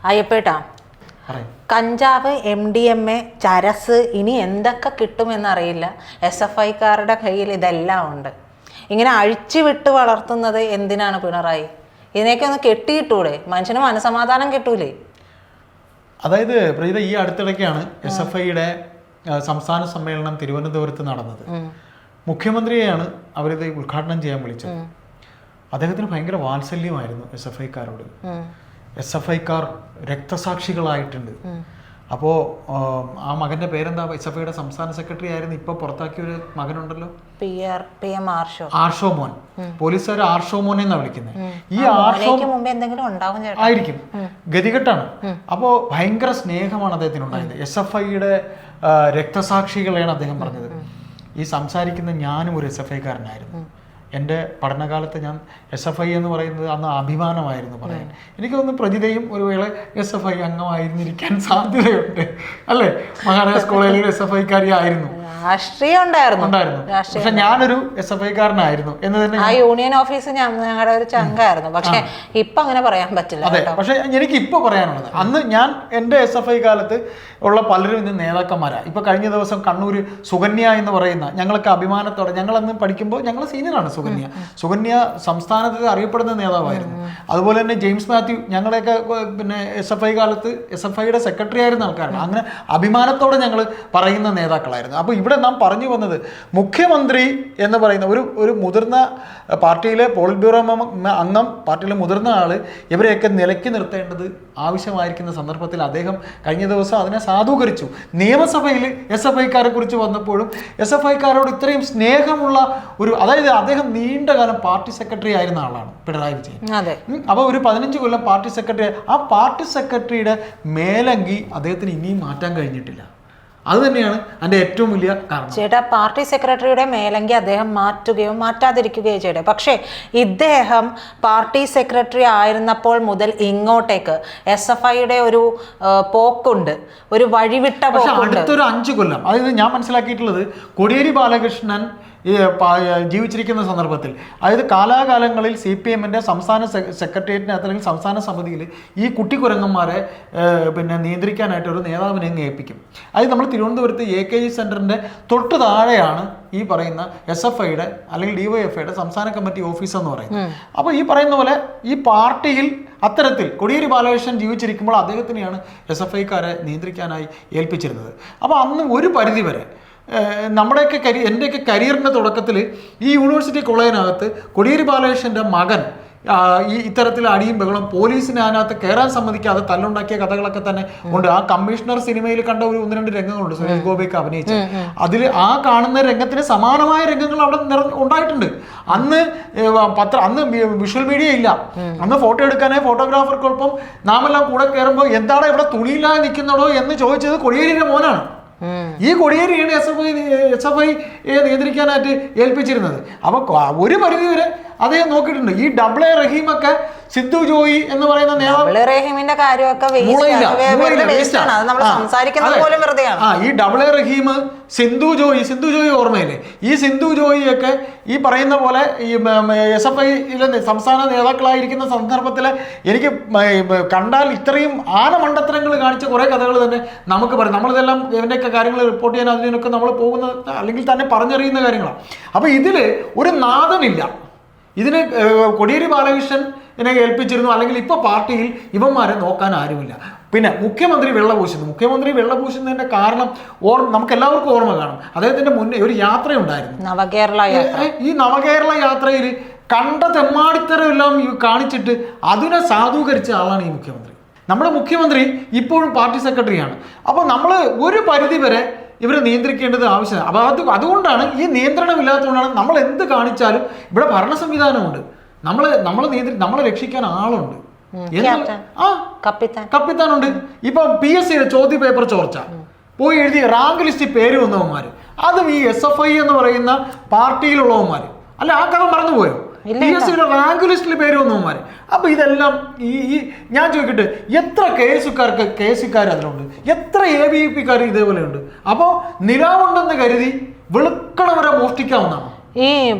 അയ്യപ്പേട്ടാ, കഞ്ചാവ്, MDMA, ചരസ്, ഇനി എന്തൊക്കെ കിട്ടുമെന്നറിയില്ല. SFIക്കാരുടെ കയ്യിൽ ഇതെല്ലാം ഉണ്ട്. ഇങ്ങനെ അഴിച്ചു വിട്ട് വളർത്തുന്നത് എന്തിനാണ് പിണറായി? ഇതിനെയൊക്കെ ഒന്ന് കെട്ടിയിട്ടൂടെ? മനുഷ്യന് മനസമാധാനം കിട്ടൂലേ? അതായത് പ്രീത, ഈ അടുത്തിടയ്ക്കാണ് SFIയുടെ സംസ്ഥാന സമ്മേളനം തിരുവനന്തപുരത്ത് നടന്നത്. മുഖ്യമന്ത്രിയെയാണ് അവരിത് ഉദ്ഘാടനം ചെയ്യാൻ വിളിച്ചത്. അദ്ദേഹത്തിന് ഭയങ്കര വാത്സല്യമായിരുന്നു SFIക്കാരോട്. SFIക്കാർ രക്തസാക്ഷികളായിട്ടുണ്ട്. അപ്പോൾ ആ മകന്റെ പേരെന്താ? SFIയുടെ സംസ്ഥാന സെക്രട്ടറി ആയിരുന്നു, ഇപ്പൊ പുറത്താക്കിയൊരു മകനുണ്ടല്ലോ, PM ആർഷോ മോൻ. പോലീസുകാർ ആർഷോ മോനെ എന്നാ വിളിക്കുന്നത്. ഈ ആയിരിക്കും, ഗതികെട്ടാണ്. അപ്പോൾ ഭയങ്കര സ്നേഹമാണ് അദ്ദേഹത്തിന് ഉണ്ടായത്. SFIയുടെ രക്തസാക്ഷികളെയാണ് അദ്ദേഹം പറഞ്ഞത്. ഈ സംസാരിക്കുന്ന ഞാനും ഒരു SFIക്കാരനായിരുന്നു. എൻ്റെ പഠനകാലത്ത് ഞാൻ SFI എന്ന് പറയുന്നത് അന്ന് അഭിമാനമായിരുന്നു പറയാൻ. എനിക്ക് തോന്നുന്നു പ്രജിതയും ഒരു വേള SFI അംഗമായിരുന്നിരിക്കാൻ സാധ്യതയുണ്ട്, അല്ലേ? മഹാരാജാസ് കോളേജിൽ SFIക്കാരി ആയിരുന്നു, രാഷ്ട്രീയം ഉണ്ടായിരുന്നു. പക്ഷെ ഞാനൊരു SFIക്കാരനായിരുന്നു എന്ന് തന്നെ. ആ യൂണിയൻ ഓഫീസ് ഞങ്ങളുടെ ഒരു ചങ്കായിരുന്നു. പക്ഷെ ഇപ്പൊ അങ്ങനെ പറയാൻ പറ്റില്ല. അതെ, പക്ഷെ എനിക്ക് ഇപ്പൊ പറയാനുള്ളത്, അന്ന് ഞാൻ എൻ്റെ SFI കാലത്ത് ഉള്ള പലരും ഇന്ന് നേതാക്കന്മാരാണ്. ഇപ്പൊ കഴിഞ്ഞ ദിവസം കണ്ണൂർ സുകന്യ എന്ന് പറയുന്ന, ഞങ്ങളൊക്കെ അഭിമാനത്തോടെ, ഞങ്ങളന്ന് പഠിക്കുമ്പോൾ ഞങ്ങൾ സീനിയറാണ് സുകന്യ സംസ്ഥാനത്ത് അറിയപ്പെടുന്ന നേതാവായിരുന്നു. അതുപോലെ തന്നെ ജെയിംസ് മാത്യു, ഞങ്ങളുടെയൊക്കെ പിന്നെ SFI കാലത്ത് SFIയുടെ സെക്രട്ടറി ആയിരുന്ന ആൾക്കാരാണ്. അങ്ങനെ അഭിമാനത്തോടെ ഞങ്ങൾ പറയുന്ന നേതാക്കളായിരുന്നു. അപ്പോൾ ഇവിടെ നാം പറഞ്ഞു വന്നത്, മുഖ്യമന്ത്രി എന്ന് പറയുന്ന ഒരു മുതിർന്ന പാർട്ടിയിലെ പോളിറ്റ് ബ്യൂറോ അംഗം, പാർട്ടിയിലെ മുതിർന്ന ആള്, ഇവരെയൊക്കെ നിലയ്ക്ക് നിർത്തേണ്ടത് ആവശ്യമായിരിക്കുന്ന സന്ദർഭത്തിൽ അദ്ദേഹം കഴിഞ്ഞ ദിവസം അതിനെ സാധൂകരിച്ചു. നിയമസഭയിൽ SFIക്കാരെ കുറിച്ച് വന്നപ്പോഴും SFIക്കാരോട് ഇത്രയും സ്നേഹമുള്ള ഒരു, അതായത് അദ്ദേഹം നീണ്ടകാലം പാർട്ടി സെക്രട്ടറി ആയിരുന്ന ആളാണ് പിണറായി വിജയൻ. അപ്പോൾ ഒരു 15 കൊല്ലം പാർട്ടി സെക്രട്ടറി. ആ പാർട്ടി സെക്രട്ടറിയുടെ മേലങ്കി അദ്ദേഹത്തിന് ഇനിയും മാറ്റാൻ കഴിഞ്ഞിട്ടില്ല. അത് തന്നെയാണ് അതിൻ്റെ ഏറ്റവും വലിയ കാരണം. ചേട്ടാ, പാർട്ടി സെക്രട്ടറിയുടെ മേലങ്കി അദ്ദേഹം മാറ്റുകയോ മാറ്റാതിരിക്കുകയോ ചെയ്യട്ടെ, പക്ഷേ ഇദ്ദേഹം പാർട്ടി സെക്രട്ടറി ആയിരുന്നപ്പോൾ മുതൽ ഇങ്ങോട്ടേക്ക് SFIയുടെ ഒരു പോക്കുണ്ട്, ഒരു വഴിവിട്ട പോക്കുണ്ട്. അടുത്തൊരു 5 കൊല്ലം, അതായത് ഞാൻ മനസ്സിലാക്കിയിട്ടുള്ളത്, കോടിയേരി ബാലകൃഷ്ണൻ ജീവിച്ചിരിക്കുന്ന സന്ദർഭത്തിൽ, അതായത് കാലാകാലങ്ങളിൽ CPMന്റെ സംസ്ഥാന സെക്രട്ടേറിയറ്റിനകത്ത് അല്ലെങ്കിൽ സംസ്ഥാന സമിതിയിൽ ഈ കുട്ടിക്കുരങ്ങന്മാരെ പിന്നെ നിയന്ത്രിക്കാനായിട്ട് ഒരു നേതാവിനെ ഏൽപ്പിക്കും. അത് നമ്മൾ തിരുവനന്തപുരത്ത് AKG സെന്ററിന്റെ തൊട്ട് താഴെയാണ് ഈ പറയുന്ന SFIയുടെ അല്ലെങ്കിൽ DYFIയുടെ സംസ്ഥാന കമ്മിറ്റി ഓഫീസ് എന്ന് പറയുന്നത്. അപ്പോൾ ഈ പറയുന്ന പോലെ ഈ പാർട്ടിയിൽ അത്തരത്തിൽ കോടിയേരി ബാലകൃഷ്ണൻ ജീവിച്ചിരിക്കുമ്പോൾ അദ്ദേഹത്തിനെയാണ് SFIക്കാരെ നിയന്ത്രിക്കാനായി ഏൽപ്പിച്ചിരുന്നത്. അപ്പോൾ അന്ന് ഒരു പരിധിവരെ നമ്മുടെയൊക്കെ എൻ്റെയൊക്കെ കരിയറിൻ്റെ തുടക്കത്തിൽ ഈ യൂണിവേഴ്സിറ്റി കോളേജിനകത്ത് കോടിയേരി ബാലകൃഷ്ണൻ്റെ മകൻ ഈ ഇത്തരത്തിൽ അടിയും ബഹളം, പോലീസിനെ അതിനകത്ത് കയറാൻ സമ്മതിക്കാതെ തല്ലുണ്ടാക്കിയ കഥകളൊക്കെ തന്നെ ഉണ്ട്. ആ കമ്മീഷണർ സിനിമയിൽ കണ്ട ഒരു 1-2 രംഗങ്ങളുണ്ട് സുരേഷ് ഗോപിയൊക്കെ അഭിനയിച്ച. അതിൽ ആ കാണുന്ന രംഗത്തിന് സമാനമായ രംഗങ്ങൾ അവിടെ ഉണ്ടായിട്ടുണ്ട്. അന്ന് അന്ന് വിഷ്വൽ മീഡിയ ഇല്ല. അന്ന് ഫോട്ടോ എടുക്കാനായി ഫോട്ടോഗ്രാഫർക്കൊപ്പം നാമെല്ലാം കൂടെ കയറുമ്പോൾ എന്താണ് ഇവിടെ തുണിയില്ലാതെ നിൽക്കുന്നതോ എന്ന് ചോദിച്ചത് കോടിയേരിയുടെ മോനാണ്. ഈ കോടിയേരിയാണ് SFI നിയന്ത്രിക്കാനായിട്ട് ഏൽപ്പിച്ചിരുന്നത്. അപ്പൊ ഒരു പരിധി വരെ അദ്ദേഹം നോക്കിയിട്ടുണ്ട്. ഈ ഡബിൾ റഹീമൊക്കെ, സിന്ധു ജോയി എന്ന് പറയുന്ന റഹീമിന്റെ കാര്യമൊക്കെ ഈ ഡബിൾ റഹീം, സിന്ധു ജോയി ഓർമ്മയില്ലേ? ഈ സിന്ധു ജോയിയൊക്കെ ഈ പറയുന്ന പോലെ ഈ SFIയിലെ സംസ്ഥാന നേതാക്കളായിരിക്കുന്ന സന്ദർഭത്തിൽ എനിക്ക് കണ്ടാൽ ഇത്രയും ആനമണ്ടത്തരങ്ങൾ കാണിച്ച കുറെ കഥകൾ തന്നെ നമുക്ക് പറയാം. നമ്മളിതെല്ലാം ഇതിൻ്റെയൊക്കെ കാര്യങ്ങൾ റിപ്പോർട്ട് ചെയ്യാൻ അതിനൊക്കെ നമ്മൾ പോകുന്ന അല്ലെങ്കിൽ തന്നെ പറഞ്ഞറിയുന്ന കാര്യങ്ങളാണ്. അപ്പൊ ഇതില് ഒരു നാഥനില്ല. ഇതിന് കോടിയേരി ബാലകൃഷ്ണൻ ഇതിനെ ഏൽപ്പിച്ചിരുന്നു, അല്ലെങ്കിൽ ഇപ്പോൾ പാർട്ടിയിൽ ഇവന്മാരെ നോക്കാൻ ആരുമില്ല. പിന്നെ മുഖ്യമന്ത്രി വെള്ളപൂശുന്നതിന്റെ കാരണം നമുക്ക് എല്ലാവർക്കും ഓർമ്മ കാണും. അദ്ദേഹത്തിന്റെ മുന്നേ ഒരു യാത്രയുണ്ടായിരുന്നു, ഈ നവകേരള യാത്രയിൽ കണ്ട തെമ്മാടിത്തരം എല്ലാം കാണിച്ചിട്ട് അതിനെ സാധൂകരിച്ച ആളാണ് ഈ മുഖ്യമന്ത്രി. നമ്മുടെ മുഖ്യമന്ത്രി ഇപ്പോഴും പാർട്ടി സെക്രട്ടറിയാണ്. അപ്പോൾ നമ്മൾ ഒരു പരിധി വരെ ഇവരെ നിയന്ത്രിക്കേണ്ടത് ആവശ്യമാണ്. അപ്പോൾ അതുകൊണ്ടാണ് ഈ നിയന്ത്രണമില്ലാത്തതുകൊണ്ടാണ് നമ്മൾ എന്ത് കാണിച്ചാലും ഇവിടെ ഭരണ സംവിധാനമുണ്ട്, നമ്മളെ രക്ഷിക്കാൻ ആളുണ്ട്, കപ്പിത്താനുണ്ട്. ഇപ്പൊ PSCയുടെ ചോദ്യ പേപ്പർ ചോർച്ച പോയി എഴുതി റാങ്ക് ലിസ്റ്റ് പേര് വന്നവന്മാര്, അതും ഈ SFI എന്ന് പറയുന്ന പാർട്ടിയിലുള്ളവന്മാര്. അല്ല, ആ കഥ മറന്നുപോയോ? PSCയുടെ റാങ്ക് ലിസ്റ്റിൽ പേര് വന്നവന്മാര്. അപ്പൊ ഇതെല്ലാം ഈ ഞാൻ ചോദിക്കട്ടെ, എത്ര KSCക്കാർ അതിലുണ്ട്, എത്ര AVPക്കാർ ഇതേപോലെ ഉണ്ട്? അപ്പോൾ നിലാവുണ്ടെന്ന് കരുതി വെളുക്കണവരെ മോഷ്ടിക്കാവുന്നതാണ്. ഈ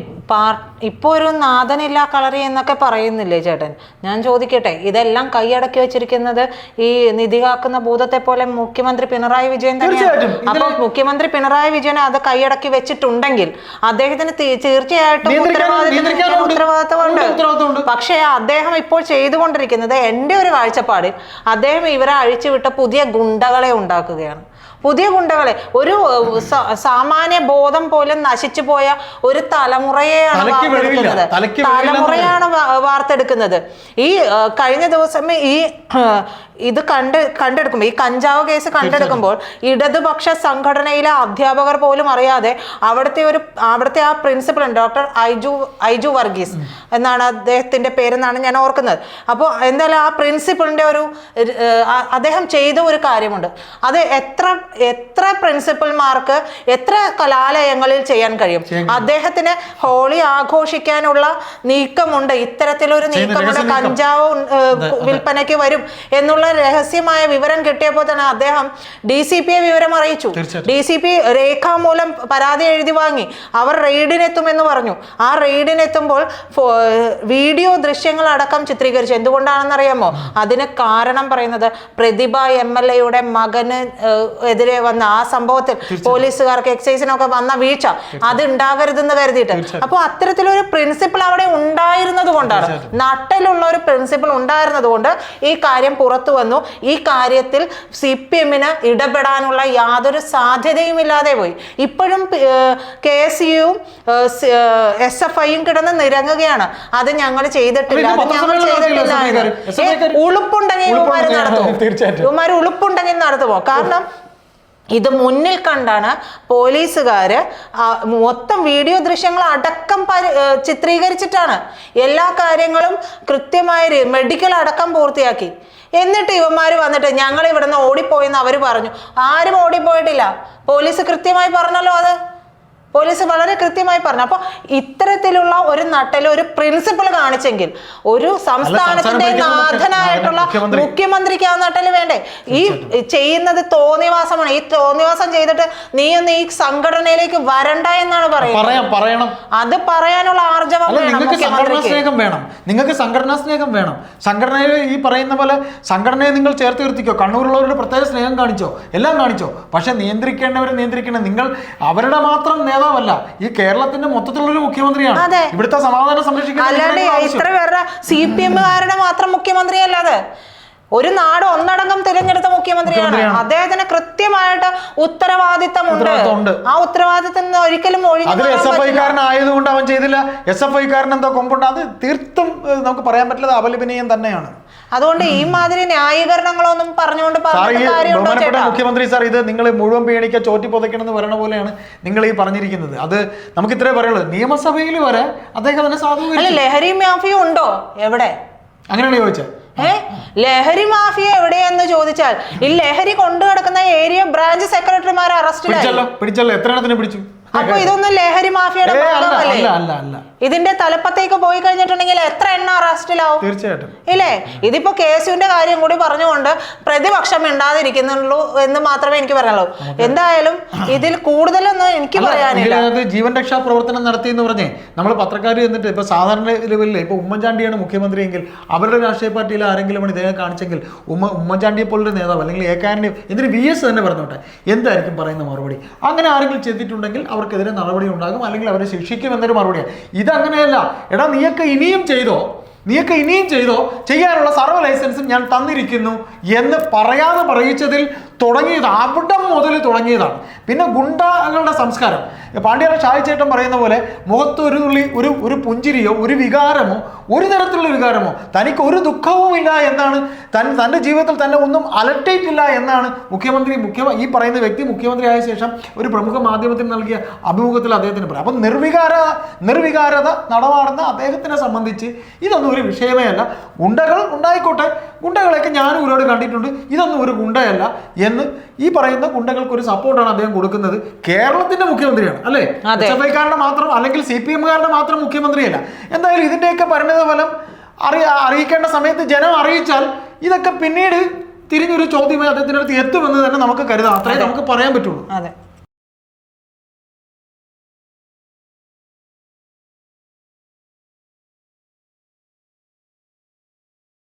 പാർട്ടി ഇപ്പോൾ ഒരു നാഥനില്ല കളറി എന്നൊക്കെ പറയുന്നില്ലേ ചേട്ടൻ? ഞാൻ ചോദിക്കട്ടെ, ഇതെല്ലാം കൈയടക്കി വെച്ചിരിക്കുന്നത് ഈ നിധി കാക്കുന്ന ഭൂതത്തെ പോലെ മുഖ്യമന്ത്രി പിണറായി വിജയൻ തന്നെയാണ്. അപ്പൊ മുഖ്യമന്ത്രി പിണറായി വിജയൻ അത് കൈയടക്കി വെച്ചിട്ടുണ്ടെങ്കിൽ അദ്ദേഹത്തിന് തീർച്ചയായിട്ടും ഉത്തരവാദിത്തമുണ്ട്. പക്ഷേ അദ്ദേഹം ഇപ്പോൾ ചെയ്തുകൊണ്ടിരിക്കുന്നത്, എൻ്റെ ഒരു കാഴ്ചപ്പാടിൽ, അദ്ദേഹം ഇവരെ അഴിച്ചുവിട്ട പുതിയ ഗുണ്ടകളെ ഉണ്ടാക്കുകയാണ്. പുതിയ ഗുണ്ടകളെ, ഒരു സാമാന്യ ബോധം പോലും നശിച്ചു പോയ ഒരു തലമുറയാണ് വാർത്തെടുക്കുന്നത്. ഈ കഴിഞ്ഞ ദിവസം ഇത് കണ്ടെടുക്കുമ്പോൾ, ഈ കഞ്ചാവ് കേസ് കണ്ടെടുക്കുമ്പോൾ ഇടതുപക്ഷ സംഘടനയിലെ അധ്യാപകർ പോലും അറിയാതെ അവിടുത്തെ ആ പ്രിൻസിപ്പൽ ഡോക്ടർ ഐജു വർഗീസ് എന്നാണ് അദ്ദേഹത്തിന്റെ പേരെന്നാണ് ഞാൻ ഓർക്കുന്നത്. അപ്പോൾ എന്തായാലും ആ പ്രിൻസിപ്പളിന്റെ അദ്ദേഹം ചെയ്ത ഒരു കാര്യമുണ്ട്. അത് എത്ര പ്രിൻസിപ്പൽമാർക്ക് എത്ര കലാലയങ്ങളിൽ ചെയ്യാൻ കഴിയും? അദ്ദേഹത്തിന് ഹോളി ആഘോഷിക്കാനുള്ള നീക്കമുണ്ട്, ഇത്തരത്തിലൊരു നീക്കമുണ്ട്, കഞ്ചാവ് വിൽപ്പനയ്ക്ക് വരും എന്നുള്ള രഹസ്യമായ വിവരം കിട്ടിയപ്പോൾ തന്നെ അദ്ദേഹം DCP വിവരം അറിയിച്ചു. DCP രേഖാമൂലം പരാതി എഴുതി വാങ്ങി. അവർ റെയ്ഡിനെത്തുമെന്ന് പറഞ്ഞു. ആ റെയ്ഡിനെത്തുമ്പോൾ വീഡിയോ ദൃശ്യങ്ങൾ അടക്കം ചിത്രീകരിച്ചു. എന്തുകൊണ്ടാണെന്നറിയാമോ? അതിന് കാരണം പറയുന്നത് പ്രതിഭ MLA മകന് എതിരെ വന്ന ആ സംഭവത്തിൽ പോലീസുകാർക്ക് എക്സൈസിനൊക്കെ വന്ന വീഴ്ച അത് ഉണ്ടാകരുതെന്ന് കരുതിയിട്ട്. അപ്പോൾ അത്തരത്തിലൊരു പ്രിൻസിപ്പിൾ അവിടെ ഉണ്ടായിരുന്നത് കൊണ്ടാണ്, നട്ടിലുള്ള ഒരു പ്രിൻസിപ്പിൾ ഉണ്ടായിരുന്നത് കൊണ്ട് ഈ കാര്യം പുറത്തു വന്നു. ഈ കാര്യത്തിൽ CPM-ന് ഇടപെടാനുള്ള യാതൊരു സാധ്യതയും ഇല്ലാതെ പോയി. ഇപ്പോഴും KSUവും SFIയും കിടന്ന് നിരങ്ങുകയാണ്. അത് ഞങ്ങൾ ചെയ്തിട്ടില്ല, അത് ഞങ്ങൾ ചെയ്തിട്ടില്ല. ഉളുപ്പുണ്ടെങ്കിൽ ഇവന്മാർ ഉളുപ്പുണ്ടെങ്കിൽ നടത്തുമോ? കാരണം ഇത് മുന്നിൽ കണ്ടാണ് പോലീസുകാര് മൊത്തം വീഡിയോ ദൃശ്യങ്ങൾ അടക്കം ചിത്രീകരിച്ചിട്ടാണ് എല്ലാ കാര്യങ്ങളും കൃത്യമായി മെഡിക്കൽ അടക്കം പൂർത്തിയാക്കി. എന്നിട്ട് ഇവന്മാർ വന്നിട്ട് ഞങ്ങൾ ഇവിടുന്ന് ഓടിപ്പോയെന്ന് അവർ പറഞ്ഞു. ആരും ഓടിപ്പോയിട്ടില്ല. പോലീസ് കൃത്യമായി പറഞ്ഞല്ലോ. അത് പോലീസ് വളരെ കൃത്യമായി പറഞ്ഞു. അപ്പൊ ഇത്തരത്തിലുള്ള ഒരു നട്ടല് ഒരു പ്രിൻസിപ്പിൾ കാണിച്ചെങ്കിൽ ഒരു സംസ്ഥാനത്തിന്റെ നാഥനായിട്ടുള്ള മുഖ്യമന്ത്രിക്ക് ആ നട്ടല് വേണ്ടേ? ഈ ചെയ്യുന്നത് തോന്നിവാസമാണ്. ഈ തോന്നിവാസം ചെയ്തിട്ട് നീ ഒന്ന് ഈ സംഘടനയിലേക്ക് വരണ്ട എന്നാണ് പറയുന്നത്. അത് പറയാനുള്ള ആർജവം വേണം. നിങ്ങൾക്ക് സംഘടനാ സ്നേഹം വേണം. സംഘടനയിൽ ഈ പറയുന്ന പോലെ സംഘടനയെ നിങ്ങൾ ചേർത്ത് നിർത്തിക്കോ. കണ്ണൂരുള്ളവരുടെ പ്രത്യേക സ്നേഹം കാണിച്ചോ, എല്ലാം കാണിച്ചോ. പക്ഷെ നിയന്ത്രിക്കേണ്ടവരെ നിയന്ത്രിക്കണം. നിങ്ങൾ അവരുടെ മാത്രം നേതാവല്ല, ഈ കേരളത്തിന്റെ മൊത്തത്തിലുള്ളൊരു മുഖ്യമന്ത്രിയാണ്. ഇവിടുത്തെ സമാധാനം സംരക്ഷിക്കാൻ ഇത്ര പേരുടെ CPM-കാരുടെ മാത്രം മുഖ്യമന്ത്രിയല്ലാതെ ഒരു നാട് ഒന്നടങ്കം തിരഞ്ഞെടുത്ത മുഖ്യമന്ത്രിയാണ്. അദ്ദേഹത്തിന് കൃത്യമായിട്ട് ഉത്തരവാദിത്തമുണ്ട്. ആ ഉത്തരവാദിത്തം ഒരിക്കലും SFI-കാരനായതുകൊണ്ട് അവൻ ചെയ്തില്ല, SFI-കാരൻ എന്തോ കൊമ്പുണ്ട്, അത് തീർത്തും നമുക്ക് പറയാൻ പറ്റില്ല, അപലപനീയം തന്നെയാണ്. അതുകൊണ്ട് ഈ മാതിരി ന്യായീകരണങ്ങളൊന്നും പറഞ്ഞുകൊണ്ട് ബഹുമാനപ്പെട്ട മുഖ്യമന്ത്രി സാർ, ഇത് നിങ്ങൾ മുഴുവൻ പേണിക്ക ചോറ്റി പൊതയ്ക്കണം എന്ന് പറയുന്ന പോലെയാണ് നിങ്ങൾ ഈ പറഞ്ഞിരിക്കുന്നത്. അത് നമുക്ക് ഇത്രേ പറയുള്ളൂ. നിയമസഭയിൽ വരെ അദ്ദേഹം അതിനെ സാധൂകരിച്ചു. ലഹരി മാഫിയ ഉണ്ടോ എവിടെ? അങ്ങനെയാണ് ചോദിച്ചത്. ലഹരി മാഫിയ എവിടെയെന്ന് ചോദിച്ചാൽ ഈ ലഹരി കൊണ്ടു കിടക്കുന്ന ഏരിയ ബ്രാഞ്ച് സെക്രട്ടറിമാരെ പിടിച്ചല്ലോ. എത്ര എണ്ണത്തിന് പിടിച്ചു? അപ്പൊ ഇതൊന്നും ലഹരി മാഫിയയുടെ ഭാഗമല്ലേ? ഇതിന്റെ തലപ്പത്തേക്ക് പോയി കഴിഞ്ഞിട്ടുണ്ടെങ്കിൽ എത്ര എണ്ണ അറസ്റ്റിലാവും? തീർച്ചയായിട്ടും ഇല്ലേ? ഇതിപ്പോ കേസുവിന്റെ കാര്യം കൂടി പറഞ്ഞുകൊണ്ട് പ്രതിപക്ഷം മിണ്ടാതിരിക്കുന്നുള്ളൂ എന്ന് മാത്രമേ എനിക്ക് പറയാനുള്ളൂ. എന്തായാലും ഇതിൽ കൂടുതലൊന്നും എനിക്ക് പറയാനില്ല. ജീവൻ രക്ഷാ പ്രവർത്തനം നടത്തി എന്ന് പറഞ്ഞേ നമ്മൾ പത്രക്കാർ എന്നിട്ട് ഇപ്പൊ സാധാരണ ലെവലിൽ ഇപ്പൊ ഉമ്മൻചാണ്ടിയാണ് മുഖ്യമന്ത്രിയെങ്കിൽ അവരുടെ രാഷ്ട്രീയ പാർട്ടിയിൽ ആരെങ്കിലും ഇദ്ദേഹം കാണിച്ചെങ്കിൽ ഉമ്മൻചാണ്ടിയെ പോലൊരു നേതാവ് അല്ലെങ്കിൽ ഏക്കാരനെ എന്തിന് VS തന്നെ പറഞ്ഞോട്ടെ, എന്തായിരിക്കും പറയുന്ന മറുപടി? അങ്ങനെ ആരെങ്കിലും ചെയ്തിട്ടുണ്ടെങ്കിൽ അവർക്കെതിരെ നടപടി ഉണ്ടാകും, അല്ലെങ്കിൽ അവരെ ശിക്ഷിക്കും എന്നൊരു മറുപടിയാണ്. ഇതങ്ങനെയല്ല. എടാ നീയൊക്കെ ഇനിയും ചെയ്തോ, ചെയ്യാനുള്ള സർവ്വ ലൈസൻസും ഞാൻ തന്നിരിക്കുന്നു എന്ന് പറയാതെ പറയിച്ചതിൽ തുടങ്ങിയത്, അവിടെ മുതൽ തുടങ്ങിയതാണ്. പിന്നെ ഗുണ്ടകളുടെ സംസ്കാരം. പാണ്ഡ്യാല ഷായിച്ചേട്ടൻ പറയുന്ന പോലെ മുഖത്ത് ഒരു തുള്ളി ഒരു പുഞ്ചിരിയോ ഒരു വികാരമോ ഒരു തരത്തിലുള്ള വികാരമോ തനിക്ക് ഒരു ദുഃഖവും ഇല്ല എന്നാണ്, തൻ്റെ ജീവിതത്തിൽ തന്നെ ഒന്നും അലട്ടിയിട്ടില്ല എന്നാണ് ഈ പറയുന്ന വ്യക്തി മുഖ്യമന്ത്രിയായ ശേഷം ഒരു പ്രമുഖ മാധ്യമത്തിന് നൽകിയ അഭിമുഖത്തിൽ അദ്ദേഹത്തിന് പറയാം. അപ്പം നിർവികാരത നടമാടുന്ന അദ്ദേഹത്തിനെ സംബന്ധിച്ച് ഇതൊന്നും ഒരു വിഷയമേ അല്ല. ഗുണ്ടകൾ ഉണ്ടായിക്കോട്ടെ, ഗുണ്ടകളെയൊക്കെ ഞാനും ഇവരോട് കണ്ടിട്ടുണ്ട്, ഇതൊന്നും ഒരു ഗുണ്ടയല്ല എന്ന് ഈ പറയുന്ന ഗുണ്ടകൾക്ക് ഒരു സപ്പോർട്ടാണ് അദ്ദേഹം കൊടുക്കുന്നത്. കേരളത്തിന്റെ മുഖ്യമന്ത്രിയാണ് അല്ലേ? SFI-കാരുടെ മാത്രം അല്ലെങ്കിൽ CPM-കാരുടെ മാത്രം മുഖ്യമന്ത്രിയല്ല. എന്തായാലും ഇതിന്റെയൊക്കെ പരിണിതഫലം അറിയിക്കേണ്ട സമയത്ത് ജനം അറിയിച്ചാൽ ഇതൊക്കെ പിന്നീട് തിരിഞ്ഞൊരു ചോദ്യമായി അദ്ദേഹത്തിൻ്റെ അടുത്ത് എത്തുമെന്ന് തന്നെ നമുക്ക് കരുതാം. അത്രേ നമുക്ക് പറയാൻ പറ്റുള്ളൂ.